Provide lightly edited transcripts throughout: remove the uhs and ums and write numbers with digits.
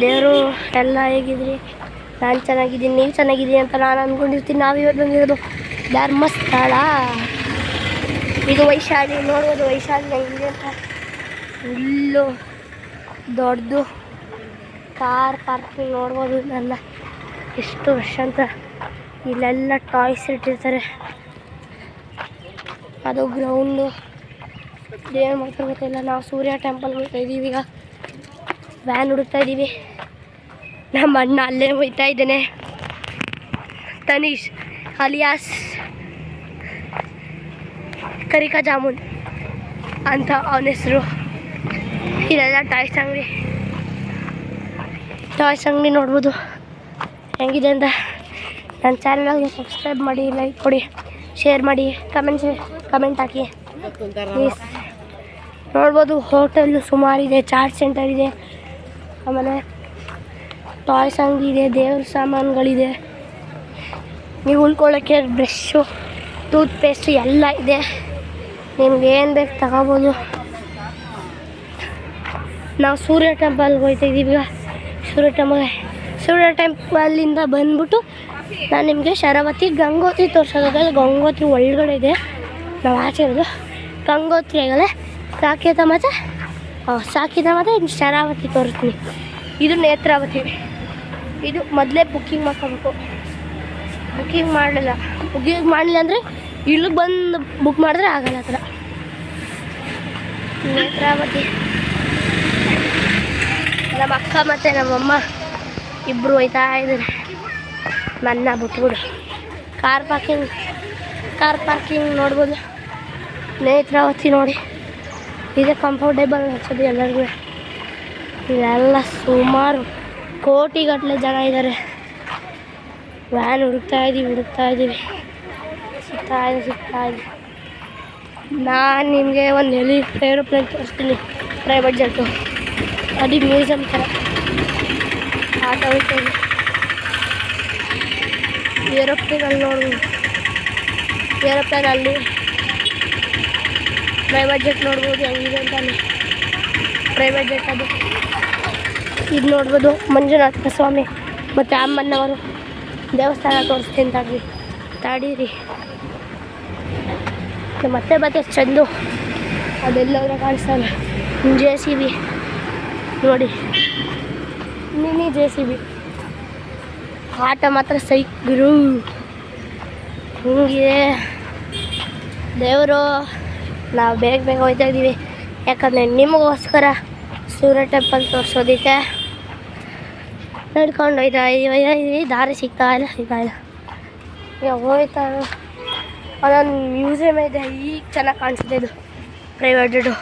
ದೇವರು ಎಲ್ಲ ಹೇಗಿದ್ರಿ? ನಾನು ಚೆನ್ನಾಗಿದ್ದೀನಿ, ನೀವು ಚೆನ್ನಾಗಿದ್ದೀನಿ ಅಂತ ನಾನು ಅಂದ್ಕೊಂಡಿರ್ತೀನಿ. ನಾವಿವತ್ತು ಬಂದಿರೋದು ಧರ್ಮಸ್ಥಳ. ಇದು ವೈಶಾಲಿ. ನೋಡ್ಬೋದು ವೈಶಾಲಿ ಹೆಂಗಿದೆ ಅಂತ. ಫುಲ್ಲು ದೊಡ್ಡದು ಕಾರ್ ಪಾರ್ಕಿಂಗ್ ನೋಡ್ಬೋದು. ಇಲ್ಲೆಲ್ಲ ಎಷ್ಟು ರಶ್ ಅಂತ. ಇಲ್ಲೆಲ್ಲ ಟಾಯ್ಸ್ ಇಟ್ಟಿರ್ತಾರೆ. ಅದು ಗ್ರೌಂಡು. ಏನು ಮಾಡ್ತಾರೆ ಗೊತ್ತಿಲ್ಲ. ನಾವು ಸೂರ್ಯ ಟೆಂಪಲ್ ಹೋಗ್ತಾ ಇದ್ದೀವಿ. ಈಗ ವ್ಯಾನ್ ಹುಡುಕ್ತಾ ಇದ್ದೀವಿ. ನಮ್ಮ ಅಣ್ಣ ಅಲ್ಲೇ ಹೋಗ್ತಾ ಇದ್ದಾನೆ. ತನೀಶ್ ಅಲಿಯಾಸ್ ಕರಿಕಾ ಜಾಮೂನ್ ಅಂತ ಅವನ ಹೆಸರು. ಇದೆಲ್ಲ ಟಾಯ್ಸ್ ಅಂಗಡಿ ನೋಡ್ಬೋದು ಹೆಂಗಿದೆ ಅಂತ. ನನ್ನ ಚಾನಲ್ಗೆ ಸಬ್ಸ್ಕ್ರೈಬ್ ಮಾಡಿ, ಲೈಕ್ ಕೊಡಿ, ಶೇರ್ ಮಾಡಿ, ಕಮೆಂಟ್ ಹಾಕಿ ಪ್ಲೀಸ್. ನೋಡ್ಬೋದು ಹೋಟೆಲ್ ಸುಮಾರಿದೆ, ಚಾಟ್ ಸೆಂಟರ್ ಇದೆ, ಆಮೇಲೆ ಟಾಯ್ಸ್ ಅಂಗಡಿ ಇದೆ, ದೇವ್ರ ಸಾಮಾನುಗಳಿದೆ, ನೀವು ಉಳ್ಕೊಳ್ಳೋಕ್ಕೆ ಬ್ರಷ್ಷು, ಟೂತ್ ಪೇಸ್ಟು ಎಲ್ಲ ಇದೆ. ನಿಮ್ಗೆ ಏನು ಬೇಕು ತಗೋಬೋದು. ನಾವು ಸೂರ್ಯ ಟೆಂಪಲ್ಗೆ ಹೋಗ್ತಾ ಇದ್ದೀವಿ. ಈಗ ಸೂರ್ಯ ಟೆಂಪಲ್ಲಿಂದ ಬಂದ್ಬಿಟ್ಟು ನಾನು ನಿಮಗೆ ಶರಾವತಿ ಗಂಗೋತ್ರಿ ತೋರಿಸೋದಾಗಲ್ಲ. ಗಂಗೋತ್ರಿ ಒಳಗಡೆ ಇದೆ, ನಾವು ಆಚೆ ಇರೋದು. ಗಂಗೋತ್ರಿ ಆಗಲ್ಲ, ಸಾಕೇತ ಮತ್ತು ಶರಾವತಿ ತೋರಿಸ್ತೀನಿ. ಇದು ನೇತ್ರಾವತಿ. ಇದು ಮೊದಲೇ ಬುಕ್ಕಿಂಗ್ ಮಾಡ್ಕೋಬೇಕು. ಬುಕ್ಕಿಂಗ್ ಮಾಡಲಿಲ್ಲ ಅಂದರೆ ಇಲ್ಲಿಗೆ ಬಂದು ಬುಕ್ ಮಾಡಿದ್ರೆ ಆಗಲ್ಲ. ಆ ಥರ ನೇತ್ರಾವತಿ. ನಮ್ಮ ಅಕ್ಕ ಮತ್ತು ನಮ್ಮಮ್ಮ ಇಬ್ಬರು ಹೋಯ್ತಾ ಇದ್ದಾರೆ. ನನ್ನ ಬಿಟ್ಬಿಡು. ಕಾರ್ ಪಾರ್ಕಿಂಗ್ ನೋಡ್ಬೋದು. ನೇತ್ರಾವತಿ ನೋಡಿ, ಇದೇ ಕಂಫರ್ಟೇಬಲ್ ಅನ್ಸೋದು ಎಲ್ಲರಿಗೂ. ಇಲ್ಲೆಲ್ಲ ಸುಮಾರು ಕೋಟಿಗಟ್ಟಲೆ ಜನ ಇದ್ದಾರೆ. ವ್ಯಾನ್ ಹುಡುಕ್ತಾ ಇದ್ದೀವಿ. ಸಿಗ್ತಾ ಇದೆ. ನಾನು ನಿಮಗೆ ಒಂದು ಏರೋಪ್ಲೇನ್ ತೋರಿಸ್ತೀನಿ, ಪ್ರೈವೇಟ್ ಜೆಟ್ಟು. ಅದು ಮ್ಯೂಸಿಯಮ್ ಥರ ಆಟ ಹೋಗ್ತಾಯಿದೆ. ಏರೋಪ್ಲೇನಲ್ಲಿ ನೋಡ್ಬೋದು. ಏರೋಪ್ಲೇನಲ್ಲಿ ಪ್ರೈವೇಟ್ ಜೆಟ್ ನೋಡ್ಬೋದು ಹೆಂಗಿದೆ ಅಂತಾನೆ. ಪ್ರೈವೇಟ್ ಜೆಟ್ ಅದು. ಇದು ನೋಡ್ಬೋದು ಮಂಜುನಾಥ ಸ್ವಾಮಿ ಮತ್ತು ಅಮ್ಮನವರು ದೇವಸ್ಥಾನ ತೋರಿಸ್ತೀನಿ ತಾಡೀರಿ. ಮತ್ತೆ ಚಂದು ಅದೆಲ್ಲವರ ಕಾಣಿಸ್ತಲ್ಲ. JCB ನೋಡಿ, ಮಿನಿ JCB. ಆಟ ಮಾತ್ರ ಸೈಕ್ರು ಹಿಂಗಿದೆ. ದೇವರು ನಾವು ಬೇಗ ಹೋಗ್ತಾ ಇದ್ದೀವಿ, ಯಾಕಂದರೆ ನಿಮಗೋಸ್ಕರ ಸೂರ್ಯ ಟೆಂಪಲ್ ತೋರಿಸೋದಕ್ಕೆ ನಡ್ಕೊಂಡು ಹೋಯ್ತಾ ಇದ್ದೀವಿ. ದಾರಿ ಸಿಗ್ತಾ ಇಲ್ಲ. ಈಗ ಹೋಯ್ತಾ ಅದೊಂದು ಮ್ಯೂಸಿಯಮ್ ಇದೆ. ಈಗ ಚೆನ್ನಾಗಿ ಕಾಣಿಸುತ್ತೆ. ಇದು ಪ್ರೈವೇಟ್ ಜೆಟ್ಟು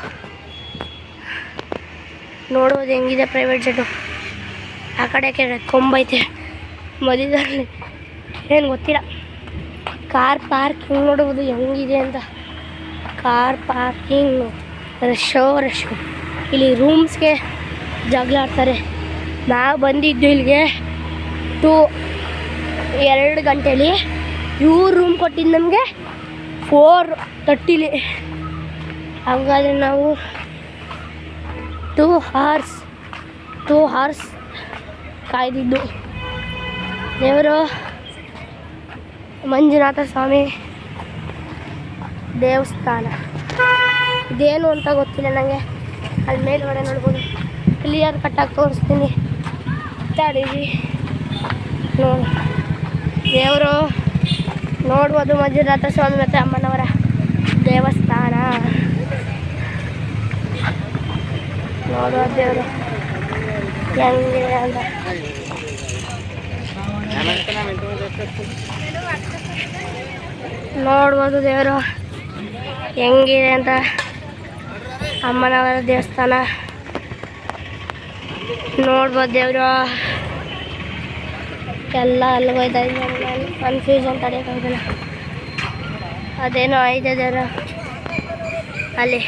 ನೋಡೋದು ಹೆಂಗಿದೆ. ಪ್ರೈವೇಟ್ ಜೆಟ್ಟು ಆ ಕಡೆ ಕೊಂಬೈತೆ ಮಧ್ಯದಲ್ಲಿ, ಏನು ಗೊತ್ತಿಲ್ಲ. ಕಾರ್ ಪಾರ್ಕಿಂಗ್ ನೋಡ್ಬೋದು ಹೆಂಗಿದೆ ಅಂತ. Car parking Rashu. ಇಲ್ಲಿ ರೂಮ್ಸ್ಗೆ ಜಗಳಾಡ್ತಾರೆ. ನಾವು ಬಂದಿದ್ದು ಇಲ್ಲಿಗೆ 2 ಗಂಟೆಲಿ. ಇವ್ರು ರೂಮ್ ಕೊಟ್ಟಿದ್ದು ನಮಗೆ 4:30. ಹಾಗಾದರೆ ನಾವು 2 hours ಕಾಯ್ದಿದ್ದು. ದೇವರು ಮಂಜುನಾಥ ಸ್ವಾಮಿ ದೇವಸ್ಥಾನ. ಇದೇನು ಅಂತ ಗೊತ್ತಿಲ್ಲ ನನಗೆ. ಅಲ್ಲಿ ಮೇಲ್ಗಡೆ ನೋಡ್ಬೋದು. ಕ್ಲಿಯರ್ ಕಟ್ಟಾಗಿ ತೋರಿಸ್ತೀನಿ. ತಡೀರಿ ನೋಡಿ. ದೇವರು ನೋಡ್ಬೋದು ಮಂಜುನಾಥ ಸ್ವಾಮಿ ಮತ್ತು ಅಮ್ಮನವರ ದೇವಸ್ಥಾನ. ನೋಡುವ ದೇವರು ಹೆಂಗಿದೆ ಅಂತ. ನೋಡ್ಬೋದು ದೇವರು ಹೆಂಗಿದೆ ಅಂತ. ಅಮ್ಮನವರ ದೇವಸ್ಥಾನ ನೋಡ್ಬೋದು. ದೇವರು ಎಲ್ಲ ಅಲ್ಲಿಗೆ ಹೋಯ್ತಾ ಇದ್ದೀನಿ. ಕನ್ಫ್ಯೂಷನ್ ತಡೆಯೋಕ್ಕಾಗಲ್ಲ. ಅದೇನೋ ಐತೆ ದೇವರು ಅಲ್ಲಿ.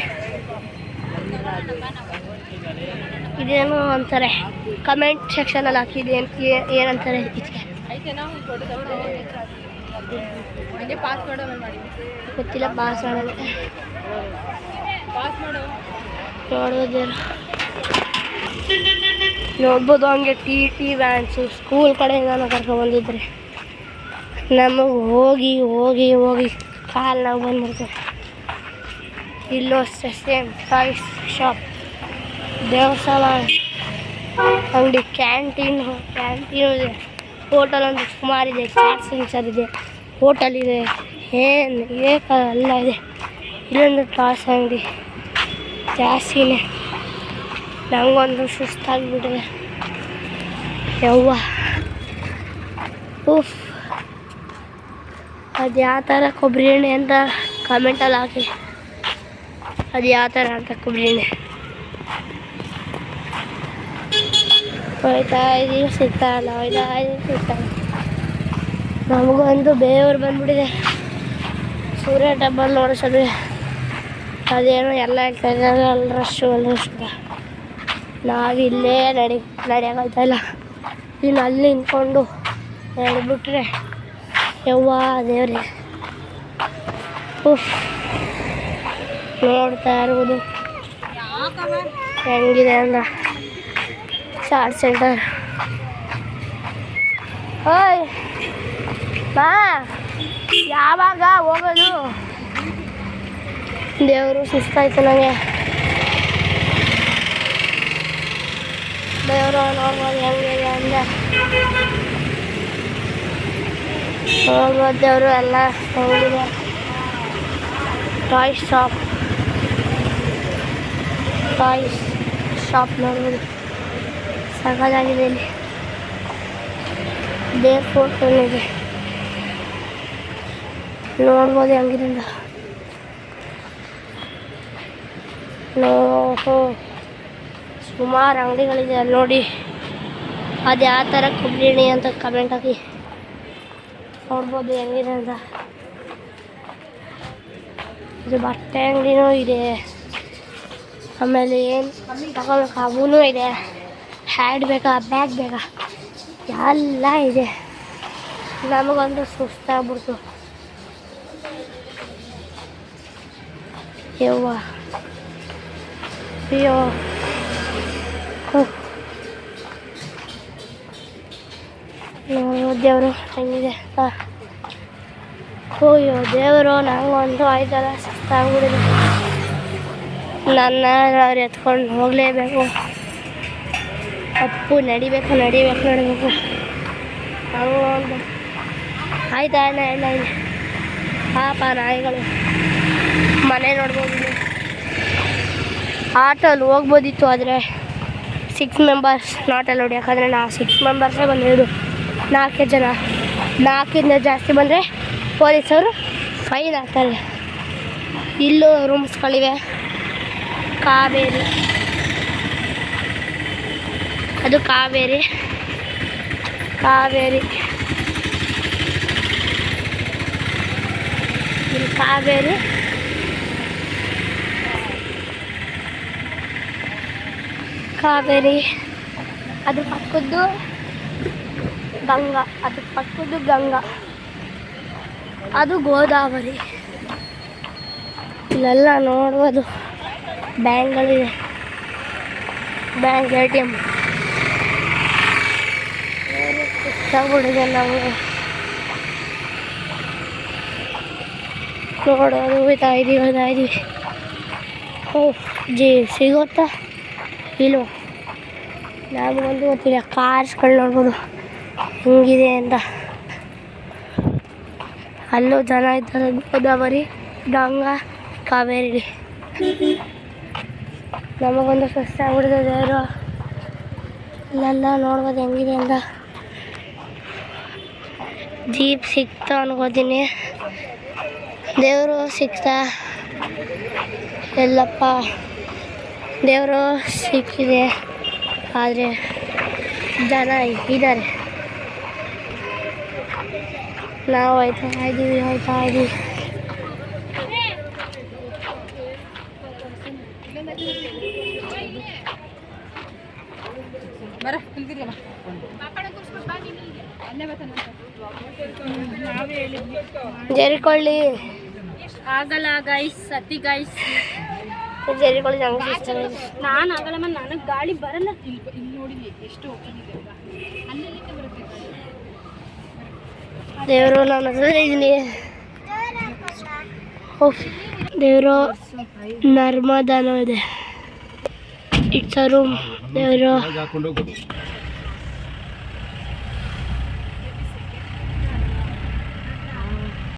ಇದೇನು ಅಂತಾರೆ ಕಮೆಂಟ್ ಸೆಕ್ಷನಲ್ಲಿ ಹಾಕಿದೆ. ಏನಂತಾರೆ ಇದಕ್ಕೆ ಗೊತ್ತಿಲ್ಲ. ಪಾಸ್ ಮಾಡೋದು ನೋಡೋದು. ನೋಡ್ಬೋದು. ಹಂಗೆ ಟಿ ವ್ಯಾನ್ಸು ಸ್ಕೂಲ್ ಕಡೆಯಿಂದ ಕರ್ಕೊಂಡ್ಬಂದಿದ್ರೆ ನಮಗೆ ಹೋಗಿ ಹೋಗಿ ಹೋಗಿ ಕಾಲು ನಾವು ಬಂದ್ಬಿಡ್ತೇವೆ. ಇಲ್ಲೂ ಅಷ್ಟೇ ಸೇಮ್ ಟಾಯ್ಸ್ ಶಾಪ್, ದೇವಸ್ಥಾನ ಅಂಗಡಿ, ಕ್ಯಾಂಟೀನು ಇದೆ, ಹೋಟೆಲ್ ಒಂದು ಸುಮಾರಿದೆ, ಚಾಟ್ ಸೆಂಟರ್ ಇದೆ, ಹೋಟೆಲ್ ಇದೆ, ಏನು ಎಲ್ಲ ಇದೆ. ಇಲ್ಲೊಂದು ಟಾಯ್ಸ್ ಅಂಗಡಿ ಜಾಸ್ತಿನೇ. ನನಗೊಂದು ಸುಸ್ತಾಗಿಬಿಟ್ಟಿದೆ ಯವ್ವ. ಉಫ್, ಅದು ಯಾವ ಥರ ಕೊಬ್ಬರಿ ಎಣ್ಣೆ ಅಂತ ಕಮೆಂಟಲ್ಲಿ ಹಾಕಿ, ಅದು ಯಾವ ಥರ ಅಂತ ಕೊಬ್ಬರಿ ಎಣ್ಣೆ. ಹೋಯ್ತಾ ಇದೀವಿ, ಸಿಗ್ತಾಯಿಲ್ಲ, ಹೋಯ್ತಾ ಇದೀವಿ, ಸಿಗ್ತಾಯಿಲ್ಲ. ನಮಗೊಂದು ಬೇವರು ಬಂದ್ಬಿಟ್ಟಿದೆ. ಸೂರ್ಯ ಟಬ್ಬಲ್ಲಿ ನೋಡಿಸೋದು ಅದೇನೋ ಎಲ್ಲ ಹೇಳ್ತಾಯಿದ್ದಾರೆ, ಅಲ್ಲಿ ರಶ್ಶು ನಾವಿಲ್ಲೇ ನಡೆಯೋಕ್ಕಾಗ್ತಾಯಿಲ್ಲ. ಇನ್ನು ಅಲ್ಲಿ ನಿಂತ್ಕೊಂಡು ನಡೆದ್ಬಿಟ್ರೆ ಯವ್ವ ದೇವ್ರೆ. ಉಫ್, ನೋಡ್ತಾ ಇರ್ಬೋದು ಹೆಂಗಿದೆ ಅಂದ ಚಾಟ್ ಸೆಂಟರ್. ಓಯ್ ಬಾ, ಯಾವಾಗ ಹೋಗೋದು? ದೇವರು ಸುಸ್ತಾಯ್ತು ನನಗೆ. ದೇವರು ನೋಡ್ಬೋದು ಹೆಂಗಿದೆ ಅಂದ. ನೋಡ್ಬೋದು ದೇವರು ಎಲ್ಲ ಹೆಂಗಿದೆ. ಟಾಯ್ಸ್ ಶಾಪ್ ನೋಡ್ಬೋದು, ಸಗದಾಗಿದೆ. ಇಲ್ಲಿ ದೇವ್ರ ಫೋಟೋ ಇದೆ, ನೋಡ್ಬೋದು ಹೆಂಗಿದೆ. ಸುಮಾರು ಅಂಗಡಿಗಳಿದೆ ಅಲ್ಲಿ ನೋಡಿ. ಅದು ಯಾವ ಥರ ಕೊಬ್ಬರಿ ಎಣ್ಣೆ ಅಂತ ಕಮೆಂಟ್ ಹಾಕಿ. ನೋಡ್ಬೋದು ಹೆಂಗಿದೆ ಅಂತ. ಇದು ಬಟ್ಟೆ ಅಂಗಡಿನೂ ಇದೆ, ಆಮೇಲೆ ಏನು ತಗೋಬೇಕು ಅವೂ ಇದೆ. ಹ್ಯಾಡ್ ಬೇಕಾ, ಬ್ಯಾಗ್ ಬೇಕಾ, ಎಲ್ಲ ಇದೆ. ನಮಗೊಂದು ಸುಸ್ತಾಗ್ಬಿಡ್ತು ಯವ್ವ. ಅಯ್ಯೋ, ದೇವರು ಹೆಂಗಿದೆ. ಅಯ್ಯೋ ದೇವರು, ನಂಗೊಂದು ಆಯ್ತಲ್ಲ ಸುಸ್ತಾಗ್ಬಿಡಿದೆ. ನನ್ನ ಅವ್ರು ಎತ್ಕೊಂಡು ಹೋಗಲೇಬೇಕು. ಅಪ್ಪು ನಡಿಬೇಕು. ಹಂಗೊಂದು ಆಯ್ತಾ ಇಲ್ಲ ಪಾಪ ನಾಯಿಗಳು. ಮನೆ ನೋಡ್ಬೋದು, ಆಟೋಲ್ಲಿ ಹೋಗ್ಬೋದಿತ್ತು, ಆದರೆ 6 ಮೆಂಬರ್ಸ್ ನಾಟ್ ಅಲೌಡ್. ಯಾಕಂದರೆ ನಾವು 6 ಮೆಂಬರ್ಸೇ ಬಂದಿರೋದು, 4 ಜನ. 4 ಜಾಸ್ತಿ ಬಂದರೆ ಪೊಲೀಸವರು ಫೈನ್ ಹಾಕ್ತಾರೆ. ಇಲ್ಲೂ ರೂಮ್ಸ್ಗಳಿವೆ. ಕಾವೇರಿ, ಅದು ಕಾವೇರಿ. ಇಲ್ಲಿ ಕಾವೇರಿ, ಅದ್ರ ಪಕ್ಕದ್ದು ಗಂಗಾ, ಅದು ಗೋದಾವರಿ. ಇಲ್ಲೆಲ್ಲ ನೋಡ್ಬೋದು ಬ್ಯಾಂಕ್ಗಳಿದೆ, ಬ್ಯಾಂಕ್ ATM. ತಗೊಂಡಿದೆ ನಾವು ನೋಡೋದು. ಹೋಗ್ತಾ ಇದೀವಿ. ಓಹ್, ಸಿಗುತ್ತಾ ಇಲ್ಲೋ ನಮಗೊಂದು ಗೊತ್ತಿಲ್ಲ. ಕಾರ್ಸ್ಗಳು ನೋಡ್ಬೋದು ಹಿಂಗಿದೆ ಅಂತ. ಅಲ್ಲೂ ಜನ ಇದ್ದಾರೆ. ಗೋದಾವರಿ, ಗಂಗಾ, ಕಾವೇರಿ. ನಮಗೊಂದು ಸುಸ್ತಾಗ್ಬಿಡಿದೆ. ದೇವರು ಇಲ್ಲೆಲ್ಲ ನೋಡ್ಬೋದು ಹೆಂಗಿದೆ ಅಂತ. ಜೀಪ್ ಸಿಕ್ತಾ ಅನ್ಕೋತೀನಿ. ದೇವರು ಸಿಕ್ತಾ ಎಲ್ಲಪ್ಪ, ದೇವರು ಸಿಕ್ಕಿದೆ, ಆದರೆ ಜನ ಇದ್ದಾರೆ. ನಾವು ಹೋಯ್ತಾ ಇದ್ದೀವಿ. ಜೇರಿಕೊಳ್ಳಿ ಆಗಲ್ಲ ಗೈಸ್, ಸತಿ ಗೈಸ್. ಜರಿಗಳು ನಂಗೆ ಇಷ್ಟ ನಾನು ಆಗಲ್ಲಮ್ಮ, ನನಗೆ ಗಾಳಿ ಬರಲ್ಲ. ಇಲ್ಲಿ ನೋಡಿ ಎಷ್ಟು ಓಪನ್ ಇದೆ ಅಲ್ಲೆಲ್ಲ ಬರುತ್ತೆ ದೇವರು. ನಾನು ಇದೀನಿ ದೇವರು. ನರ್ಮದಾನೂ ಇದೆ. It's a room. ದೇವರು